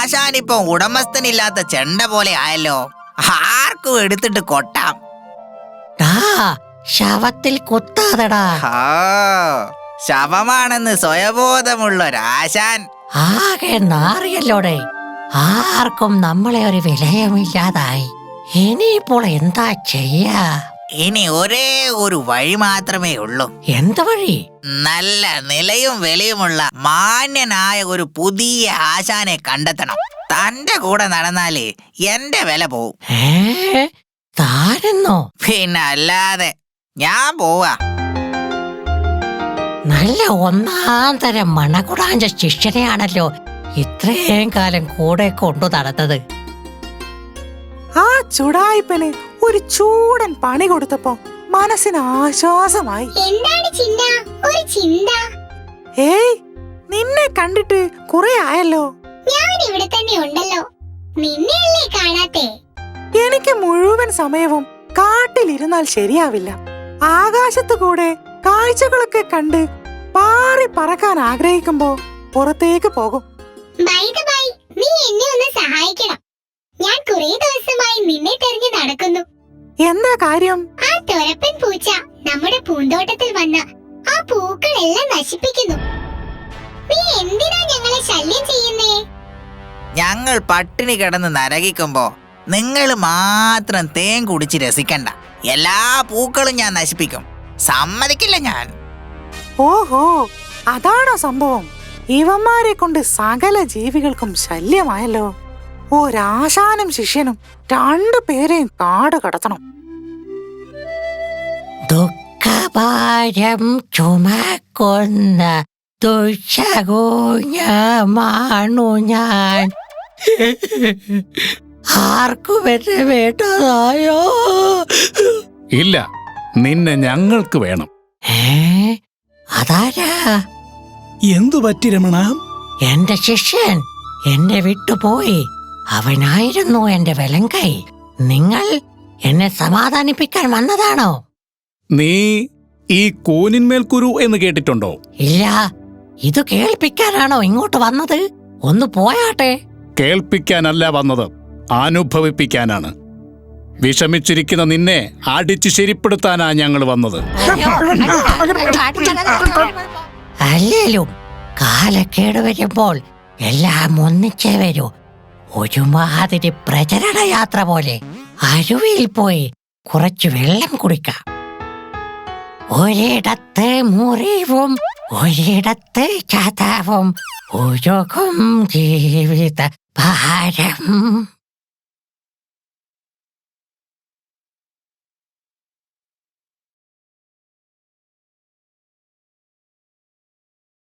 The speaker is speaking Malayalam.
ആശാനിപ്പോ ഉടമസ്ഥനില്ലാത്ത ചെണ്ട പോലെ ആയല്ലോ. ആർക്കും എടുത്തിട്ട് കൊട്ടാം. ശവത്തിൽ കുത്താതെടാ. ശവമാണെന്ന് സ്വയബോധമുള്ളൊരാശാൻ. ആകെ നാറിയല്ലോടെ. ആർക്കും നമ്മളെ ഒരു വിലയുമില്ലാതായി. ഇനിയിപ്പോൾ എന്താ ചെയ്യാ? ഇനി ഒരേ ഒരു വഴി മാത്രമേ ഉള്ളൂ. എന്ത് വഴി? നല്ല നിലയും വിലയുമുള്ള മാന്യനായ ഒരു പുതിയ ആശാനെ കണ്ടെത്തണം. തന്റെ കൂടെ നടന്നാലേ എന്റെ വില പോവും. താനെന്നോ? പിന്നല്ലാതെ ഞാൻ പോവാ. നല്ല ഒന്നാം തരം മണകുടാഞ്ച ശിഷ്യനെയാണല്ലോ ഇത്രയും കാലം കൂടെ കൊണ്ടു നടന്നത്. ആ ചുടായിപ്പന് ഒരു ചൂടൻ പണി കൊടുത്തപ്പോ മനസ്സിന് ആശ്വാസമായി. എന്താണ് ചിന്ത? ഒരു ചിന്ത? ഏയ്, നിന്നെ കണ്ടിട്ട് കുറെ ആയല്ലോ. ഞാൻ ഇവിടെ തന്നെ ഉണ്ടല്ലോ. നിന്നെയല്ലേ കാണാത്തെ? എനിക്ക് മുഴുവൻ സമയവും കാട്ടിലിരുന്നാൽ ശരിയാവില്ല. ആകാശത്തു കൂടെ കാഴ്ചകളൊക്കെ കണ്ട് പാറി പറക്കാൻ ആഗ്രഹിക്കുമ്പോ പുറത്തേക്ക് പോകും. ബൈ ദ ബൈ, നീ എന്നെ ഒന്ന് സഹായിക്കണം. ഞാൻ കുറെ ദിവസമായി നിന്നെ തെരഞ്ഞു നടക്കുന്നു. എന്താ കാര്യം? ആ തൊരപ്പൻ പൂച്ച നമ്മുടെ പൂന്തോട്ടത്തിൽ വന്ന് ആ പൂക്കളെല്ലാം നശിപ്പിക്കുന്നു. നീ എന്തിനാ ഞങ്ങളെ ശല്യം ചെയ്യുന്നേ? ഞങ്ങൾ പട്ടിണി കിടന്ന് നരകിക്കുമ്പോ നിങ്ങൾ മാത്രം തേൻ കുടിച്ച് രസിക്കണ്ട. എല്ലാ പൂക്കളും ഞാൻ നശിപ്പിക്കും. സമ്മതിക്കില്ല ഞാൻ. ഓഹോ, അതാണോ സംഭവം? ഇവന്മാരെ കൊണ്ട് സകല ജീവികൾക്കും ശല്യമായല്ലോ. ഒരാശാനും ശിഷ്യനും 2 പേരെയും കാട് കടത്തണം. ദുഃഖഭാരം ചുമക്കുന്ന ദുഃഖമാണു ഞാൻ. ആർക്കും എന്നെ വേണ്ടതായോ? ഇല്ല, നിന്നെ ഞങ്ങൾക്ക് വേണം. അതാരാ? എന്തു പറ്റി രമണ? എന്റെ ശിഷ്യൻ എന്നെ വിട്ടുപോയി. അവനായിരുന്നു എന്റെ വെലങ്കൈ. നിങ്ങൾ എന്നെ സമാധാനിപ്പിക്കാൻ വന്നതാണോ? നീ ഈ കൂനിന്മേൽ കുരു എന്ന് കേട്ടിട്ടുണ്ടോ? ഇല്ല. ഇത് കേൾപ്പിക്കാനാണോ ഇങ്ങോട്ട് വന്നത്? ഒന്ന് പോയാട്ടെ. കേൾപ്പിക്കാനല്ല വന്നത്, അനുഭവിപ്പിക്കാനാണ്. വിഷമിച്ചിരിക്കുന്ന നിന്നെ അടിച്ചു ശരിപ്പെടുത്താനാ ഞങ്ങൾ വന്നത്. അല്ലേലും കാലക്കേട് വരുമ്പോൾ എല്ലാം ഒന്നിച്ചേ വരൂ. ഒരുമാതിരി പ്രചരണ യാത്ര പോലെ അരുവിയിൽ പോയി കുറച്ചു വെള്ളം കുടിക്കാം. ഒരിടത്ത് മുറിവും ഒരിടത്ത് ചതവും ഒഴുകും ജീവിത ഭാരം.